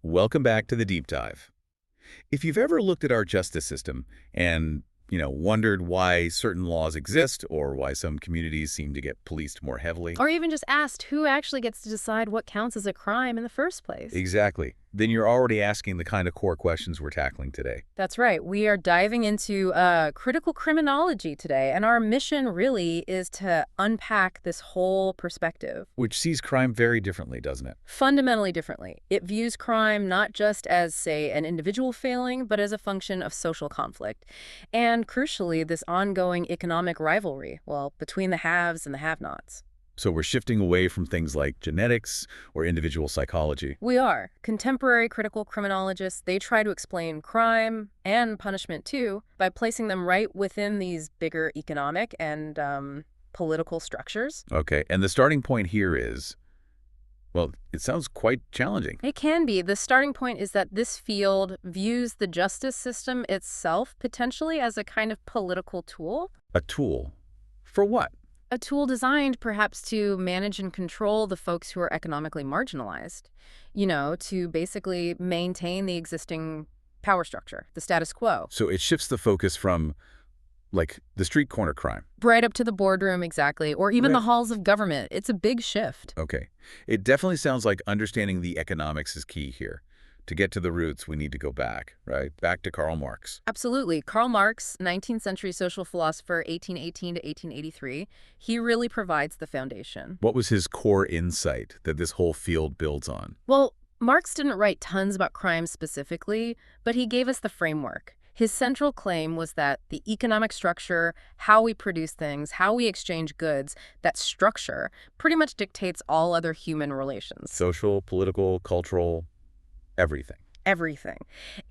Welcome back to the deep dive. If you've ever looked at our justice system and, wondered why certain laws exist or why some communities seem to get policed more heavily. Or even just asked who actually gets to decide what counts as a crime in the first place. Exactly. Then you're already asking the kind of core questions we're tackling today. That's right. We are diving into critical criminology today, and our mission really is to unpack this whole perspective. Which sees crime very differently, doesn't it? Fundamentally differently. It views crime not just as, say, an individual failing, but as a function of social conflict. And crucially, this ongoing economic rivalry, well, between the haves and the have-nots. So we're shifting away from things like genetics or individual psychology. We are. Contemporary critical criminologists, they try to explain crime and punishment, too, by placing them right within these bigger economic and political structures. Okay, and the starting point here is, well, it sounds quite challenging. It can be. The starting point is that this field views the justice system itself potentially as a kind of political tool. A tool? For what? A tool designed perhaps to manage and control the folks who are economically marginalized, to basically maintain the existing power structure, the status quo. So it shifts the focus from, like, the street corner crime. Right up to the boardroom, exactly, or even Right. the halls of government. It's a big shift. Okay. It definitely sounds like understanding the economics is key here. To get to the roots, we need to go back, right? Back to Karl Marx. Absolutely. Karl Marx, 19th century social philosopher, 1818 to 1883, he really provides the foundation. What was his core insight that this whole field builds on? Well, Marx didn't write tons about crime specifically, but he gave us the framework. His central claim was that the economic structure, how we produce things, how we exchange goods, that structure pretty much dictates all other human relations. Social, political, cultural, everything. Everything.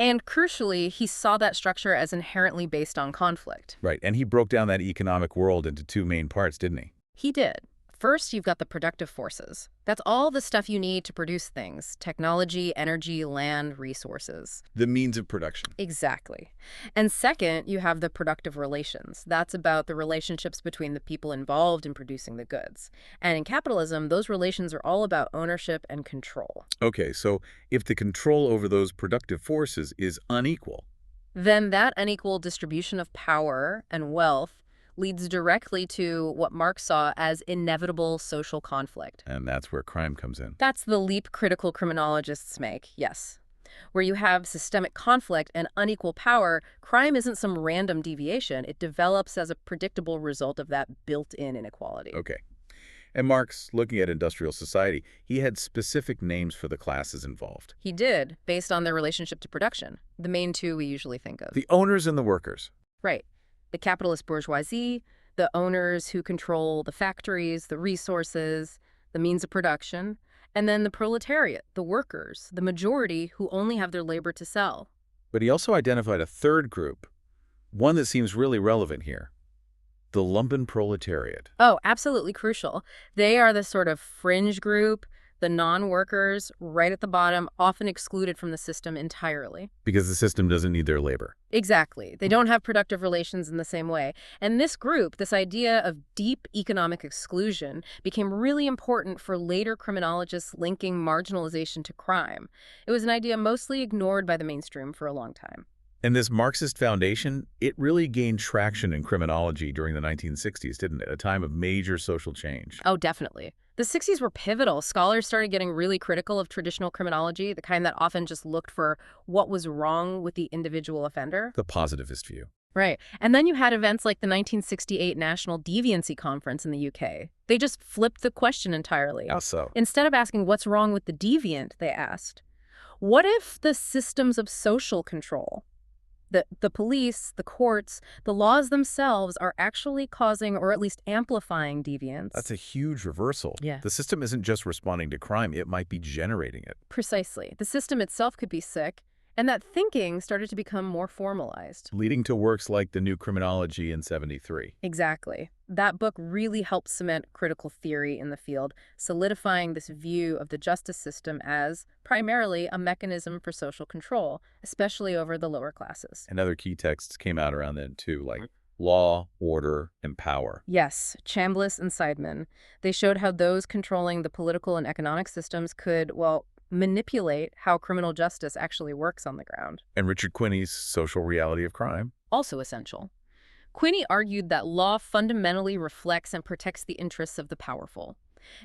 And crucially, he saw that structure as inherently based on conflict. Right, and he broke down that economic world into two main parts, didn't he? He did. First, you've got the productive forces. That's all the stuff you need to produce things: technology, energy, land, resources. The means of production. Exactly. And second, you have the productive relations. That's about the relationships between the people involved in producing the goods. And in capitalism, those relations are all about ownership and control. Okay, so if the control over those productive forces is unequal, Then that unequal distribution of power and wealth leads directly to what Marx saw as inevitable social conflict. and that's where crime comes in. That's the leap critical criminologists make, yes. Where you have systemic conflict and unequal power, crime isn't some random deviation. It develops as a predictable result of that built-in inequality. Okay. And Marx, looking at industrial society, he had specific names for the classes involved. He did, based on their relationship to production, the main two we usually think of. The owners and the workers. Right. The capitalist bourgeoisie, the owners who control the factories, the resources, the means of production, and then the proletariat, the workers, the majority who only have their labor to sell. But he also identified a third group, one that seems really relevant here: the lumpen proletariat. Oh, absolutely crucial. They are the sort of fringe group, the non-workers, right at the bottom, often excluded from the system entirely. Because the system doesn't need their labor. Exactly. They don't have productive relations in the same way. And this group, this idea of deep economic exclusion, became really important for later criminologists linking marginalization to crime. It was an idea mostly ignored by the mainstream for a long time. And this Marxist foundation, it really gained traction in criminology during the 1960s, didn't it? A time of major social change. Oh, definitely. The 60s were pivotal. Scholars started getting really critical of traditional criminology, the kind that often just looked for what was wrong with the individual offender. The positivist view. Right. And then you had events like the 1968 National Deviancy Conference in the UK. They just flipped the question entirely. How so? Instead of asking what's wrong with the deviant, they asked, what if the systems of social control, the police, the courts, the laws themselves are actually causing or at least amplifying deviance? That's a huge reversal. Yeah. The system isn't just responding to crime, it might be generating it. Precisely. The system itself could be sick, and that thinking started to become more formalized. Leading to works like the New Criminology in '73. Exactly. That book really helped cement critical theory in the field, solidifying this view of the justice system as primarily a mechanism for social control, especially over the lower classes. And other key texts came out around then too, like Law, Order, and Power. Yes, Chambliss and Seidman. They showed how those controlling the political and economic systems could, well, manipulate how criminal justice actually works on the ground. And Richard Quinney's social reality of crime. Also essential. Quinney argued that law fundamentally reflects and protects the interests of the powerful.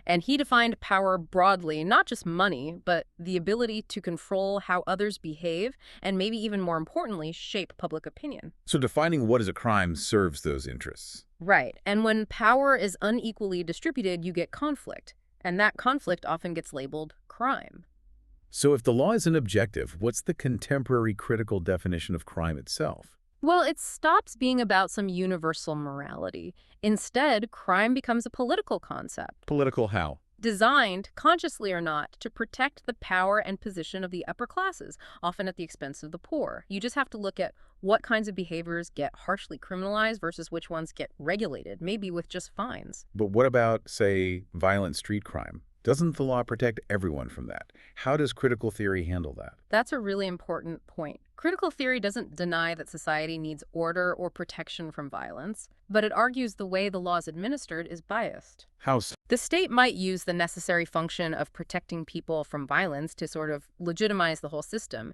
And he defined power broadly, not just money, but the ability to control how others behave and maybe even more importantly, shape public opinion. So defining what is a crime serves those interests. Right. And when power is unequally distributed, you get conflict. And that conflict often gets labeled crime. So if the law isn't objective, what's the contemporary critical definition of crime itself? Well, it stops being about some universal morality. Instead, crime becomes a political concept, Political how? designed, consciously or not, to protect the power and position of the upper classes, often at the expense of the poor. You just have to look at what kinds of behaviors get harshly criminalized versus which ones get regulated, maybe with just fines. But what about, say, violent street crime? Doesn't the law protect everyone from that? How does critical theory handle that? That's a really important point. Critical theory doesn't deny that society needs order or protection from violence, but it argues the way the law is administered is biased. How so? The state might use the necessary function of protecting people from violence to sort of legitimize the whole system.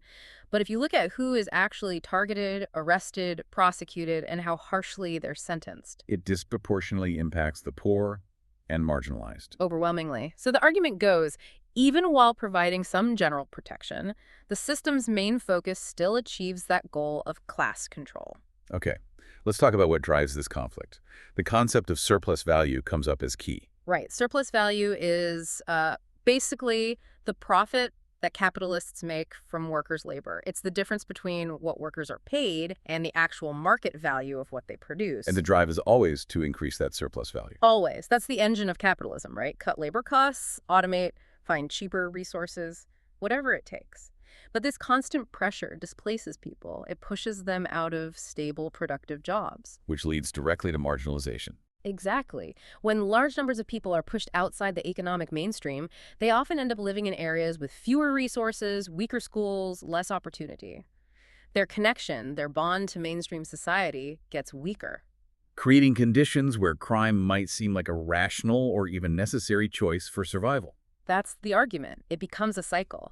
But if you look at who is actually targeted, arrested, prosecuted, and how harshly they're sentenced, It disproportionately impacts the poor and marginalized. overwhelmingly. So the argument goes, even while providing some general protection, the system's main focus still achieves that goal of class control. Okay, let's talk about what drives this conflict. The concept of surplus value comes up as key. Right. Surplus value is basically the profit that capitalists make from workers' labor. It's the difference between what workers are paid and the actual market value of what they produce. And the drive is always to increase that surplus value. Always. That's the engine of capitalism, right? Cut labor costs, automate, find cheaper resources, whatever it takes. But this constant pressure displaces people. It pushes them out of stable, productive jobs. Which leads directly to marginalization. Exactly. When large numbers of people are pushed outside the economic mainstream, they often end up living in areas with fewer resources, weaker schools, less opportunity. Their connection, their bond to mainstream society, gets weaker. Creating conditions where crime might seem like a rational or even necessary choice for survival. That's the argument. It becomes a cycle.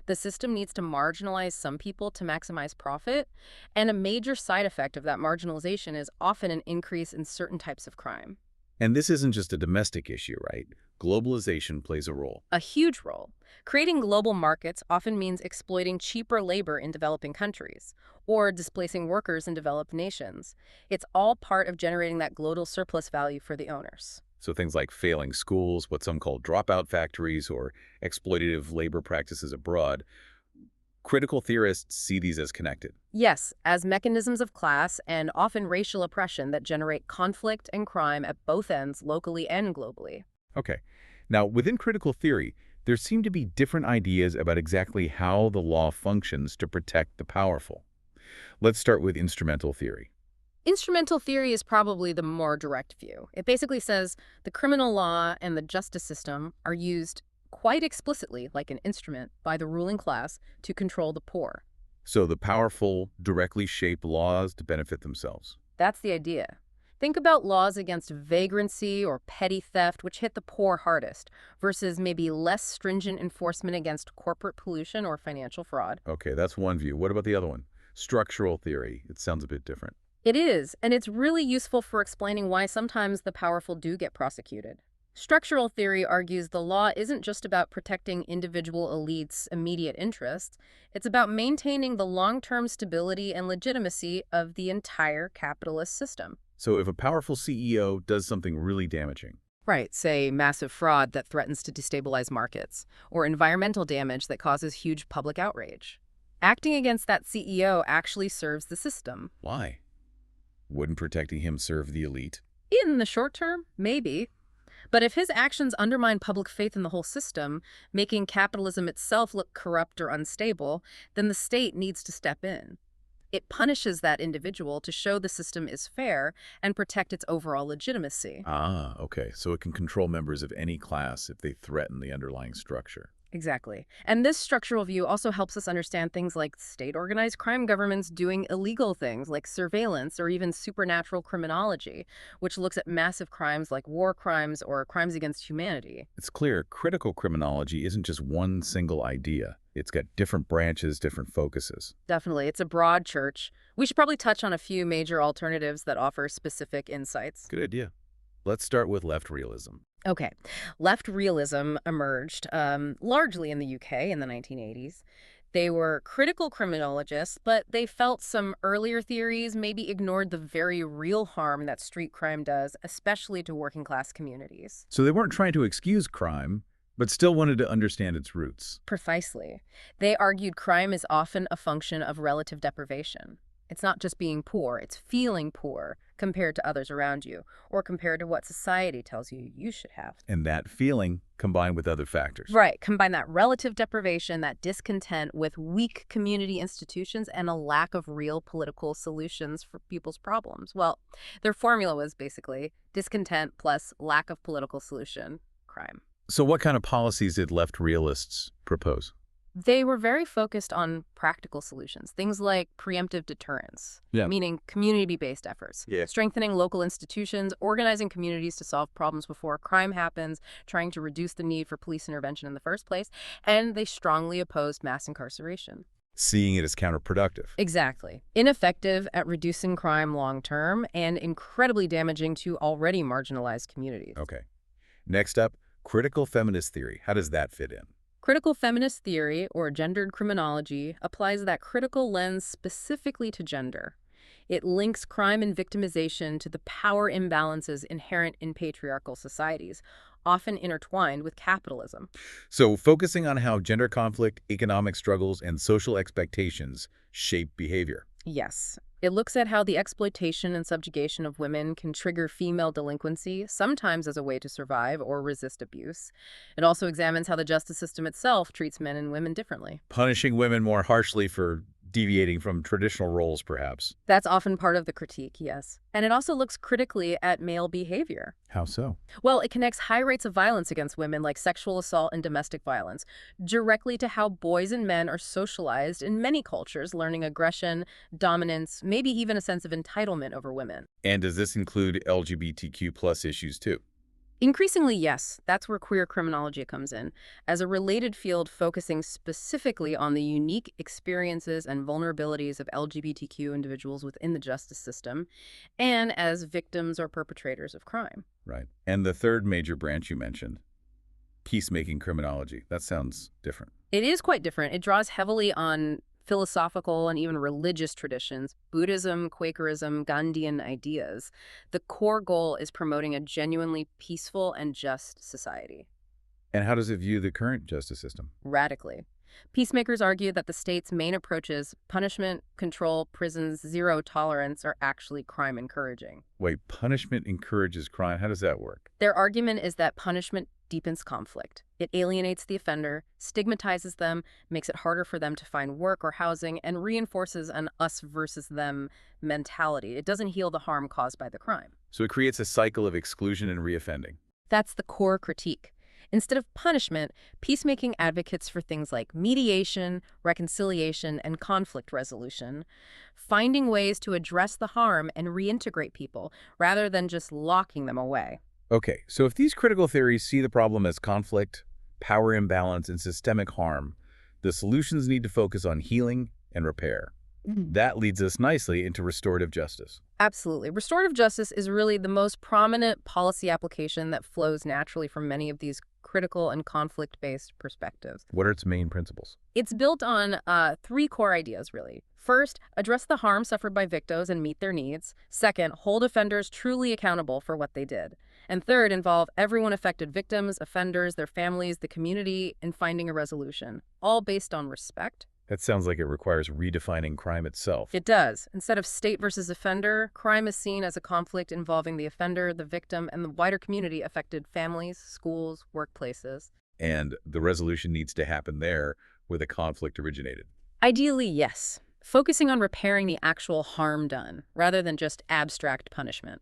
The system needs to marginalize some people to maximize profit, and a major side effect of that marginalization is often an increase in certain types of crime. And this isn't just a domestic issue, right? Globalization plays a role. A huge role. Creating global markets often means exploiting cheaper labor in developing countries, or displacing workers in developed nations. It's all part of generating that global surplus value for the owners. So things like failing schools, what some call dropout factories, or exploitative labor practices abroad, critical theorists see these as connected. Yes, as mechanisms of class and often racial oppression that generate conflict and crime at both ends, locally and globally. Okay. Now, within critical theory, there seem to be different ideas about exactly how the law functions to protect the powerful. Let's start with instrumental theory. Instrumental theory is probably the more direct view. It basically says the criminal law and the justice system are used quite explicitly like an instrument by the ruling class to control the poor. So the powerful directly shape laws to benefit themselves. That's the idea. Think about laws against vagrancy or petty theft, which hit the poor hardest, versus maybe less stringent enforcement against corporate pollution or financial fraud. Okay, that's one view. What about the other one? Structural theory. It sounds a bit different. It is, and it's really useful for explaining why sometimes the powerful do get prosecuted. Structural theory argues the law isn't just about protecting individual elites' immediate interests, it's about maintaining the long-term stability and legitimacy of the entire capitalist system. So if a powerful CEO does something really damaging, Right, say massive fraud that threatens to destabilize markets, or environmental damage that causes huge public outrage. Acting against that CEO actually serves the system. why? Wouldn't protecting him serve the elite? In the short term, maybe. But if his actions undermine public faith in the whole system, making capitalism itself look corrupt or unstable, then the state needs to step in. It punishes that individual to show the system is fair and protect its overall legitimacy. Ah, okay. So it can control members of any class if they threaten the underlying structure. Exactly. And this structural view also helps us understand things like state-organized crime governments doing illegal things like surveillance or even supernatural criminology, which looks at massive crimes like war crimes or crimes against humanity. It's clear critical criminology isn't just one single idea. It's got different branches, different focuses. Definitely. It's a broad church. We should probably touch on a few major alternatives that offer specific insights. Good idea. Let's start with left realism. Okay. Left realism emerged largely in the UK in the 1980s. They were critical criminologists, but they felt some earlier theories maybe ignored the very real harm that street crime does, especially to working class communities. So they weren't trying to excuse crime, but still wanted to understand its roots. Precisely. They argued crime is often a function of relative deprivation. It's not just being poor, it's feeling poor compared to others around you, or compared to what society tells you you should have. And that feeling combined with other factors. Right. Combine that relative deprivation, that discontent with weak community institutions and a lack of real political solutions for people's problems. Well, their formula was basically discontent plus lack of political solution, crime. So what kind of policies did left realists propose? They were very focused on practical solutions, things like preemptive deterrence, Yeah. meaning community-based efforts, Yeah. strengthening local institutions, organizing communities to solve problems before crime happens, trying to reduce the need for police intervention in the first place, and they strongly opposed mass incarceration. Seeing it as counterproductive. Exactly. Ineffective at reducing crime long-term and incredibly damaging to already marginalized communities. Okay. Next up, critical feminist theory. How does that fit in? Critical feminist theory, or gendered criminology, applies that critical lens specifically to gender. It links crime and victimization to the power imbalances inherent in patriarchal societies, often intertwined with capitalism. So focusing on how gender conflict, economic struggles, and social expectations shape behavior. Yes. It looks at how the exploitation and subjugation of women can trigger female delinquency, sometimes as a way to survive or resist abuse. It also examines how the justice system itself treats men and women differently. Punishing women more harshly for deviating from traditional roles, perhaps. That's often part of the critique, yes. And it also looks critically at male behavior. How so? Well, it connects high rates of violence against women, like sexual assault and domestic violence, directly to how boys and men are socialized in many cultures, learning aggression, dominance, maybe even a sense of entitlement over women. And does this include LGBTQ plus issues too? Increasingly, yes. That's where queer criminology comes in, as a related field focusing specifically on the unique experiences and vulnerabilities of LGBTQ individuals within the justice system, and as victims or perpetrators of crime. Right. And the third major branch you mentioned, peacemaking criminology. That sounds different. It is quite different. It draws heavily on philosophical and even religious traditions, Buddhism, Quakerism, Gandhian ideas. The core goal is promoting a genuinely peaceful and just society. And how does it view the current justice system? Radically. Peacemakers argue that the state's main approaches, punishment, control, prisons, zero tolerance, are actually crime encouraging. Wait, punishment encourages crime. How does that work? Their argument is that punishment deepens conflict. It alienates the offender, stigmatizes them, makes it harder for them to find work or housing, and reinforces an us versus them mentality. It doesn't heal the harm caused by the crime. So it creates a cycle of exclusion and reoffending. That's the core critique. Instead of punishment, peacemaking advocates for things like mediation, reconciliation, and conflict resolution, finding ways to address the harm and reintegrate people rather than just locking them away. Okay, so if these critical theories see the problem as conflict, power imbalance, and systemic harm, the solutions need to focus on healing and repair. That leads us nicely into restorative justice. Absolutely. Restorative justice is really the most prominent policy application that flows naturally from many of these critical and conflict-based perspectives. What are its main principles? It's built on three core ideas, really. First, address the harm suffered by victims and meet their needs. Second, hold offenders truly accountable for what they did. And third, involve everyone affected, victims, offenders, their families, the community, in finding a resolution, all based on respect. That sounds like it requires redefining crime itself. It does. Instead of state versus offender, crime is seen as a conflict involving the offender, the victim, and the wider community affected families, schools, workplaces. And the resolution needs to happen there where the conflict originated. Ideally, yes. Focusing on repairing the actual harm done, rather than just abstract punishment.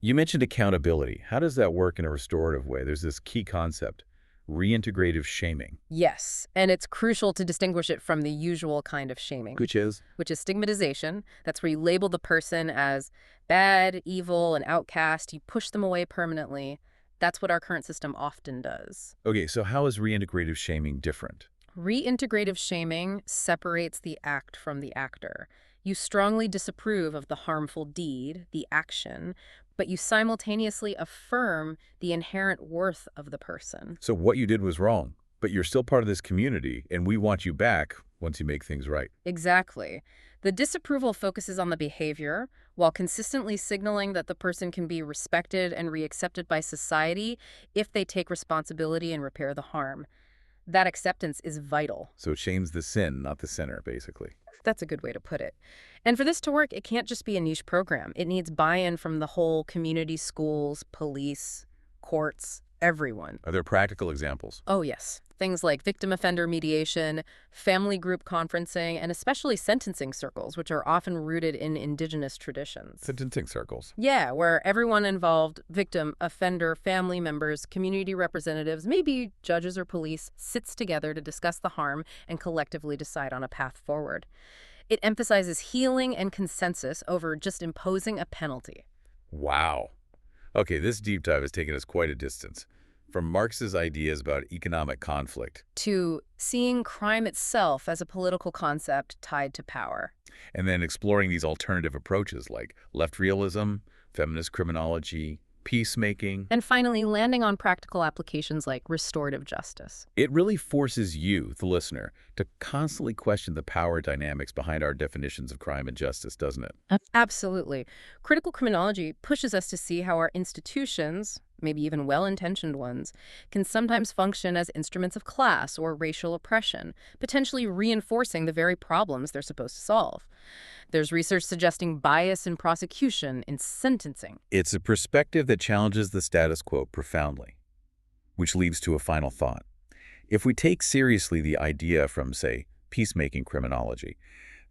You mentioned accountability. How does that work in a restorative way? There's this key concept, Reintegrative shaming. Yes, and it's crucial to distinguish it from the usual kind of shaming, Which is? which is stigmatization. That's where you label the person as bad, evil, an outcast. You push them away permanently. That's what our current system often does. Okay, so how is reintegrative shaming different? Reintegrative shaming separates the act from the actor. You strongly disapprove of the harmful deed, the action, but you simultaneously affirm the inherent worth of the person. So what you did was wrong, but you're still part of this community, and we want you back once you make things right. Exactly. The disapproval focuses on the behavior, while consistently signaling that the person can be respected and reaccepted by society if they take responsibility and repair the harm. That acceptance is vital. So it shames the sin, not the sinner, basically. That's a good way to put it. And for this to work, it can't just be a niche program. It needs buy-in from the whole community, schools, police, courts, everyone. Are there practical examples? Oh, yes. Things like victim-offender mediation, family group conferencing, and especially sentencing circles, which are often rooted in indigenous traditions. Sentencing circles. Yeah, where everyone involved, victim, offender, family members, community representatives, maybe judges or police, sits together to discuss the harm and collectively decide on a path forward. It emphasizes healing and consensus over just imposing a penalty. Wow. Okay, this deep dive has taken us quite a distance. From Marx's ideas about economic conflict, To seeing crime itself as a political concept tied to power. and then exploring these alternative approaches like left realism, feminist criminology, peacemaking. And finally, landing on practical applications like restorative justice. It really forces you, the listener, to constantly question the power dynamics behind our definitions of crime and justice, doesn't it? Absolutely. Critical criminology pushes us to see how our institutions, maybe even well-intentioned ones, can sometimes function as instruments of class or racial oppression, potentially reinforcing the very problems they're supposed to solve. There's research suggesting bias in prosecution, in sentencing. It's a perspective that challenges the status quo profoundly, which leads to a final thought. If we take seriously the idea from, say, peacemaking criminology,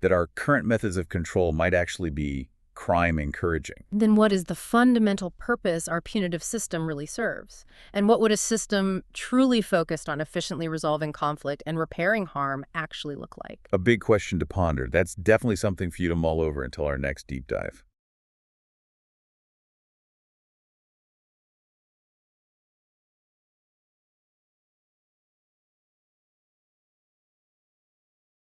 that our current methods of control might actually be crime encouraging. Then what is the fundamental purpose our punitive system really serves? And what would a system truly focused on efficiently resolving conflict and repairing harm actually look like? A big question to ponder. That's definitely something for you to mull over until our next deep dive.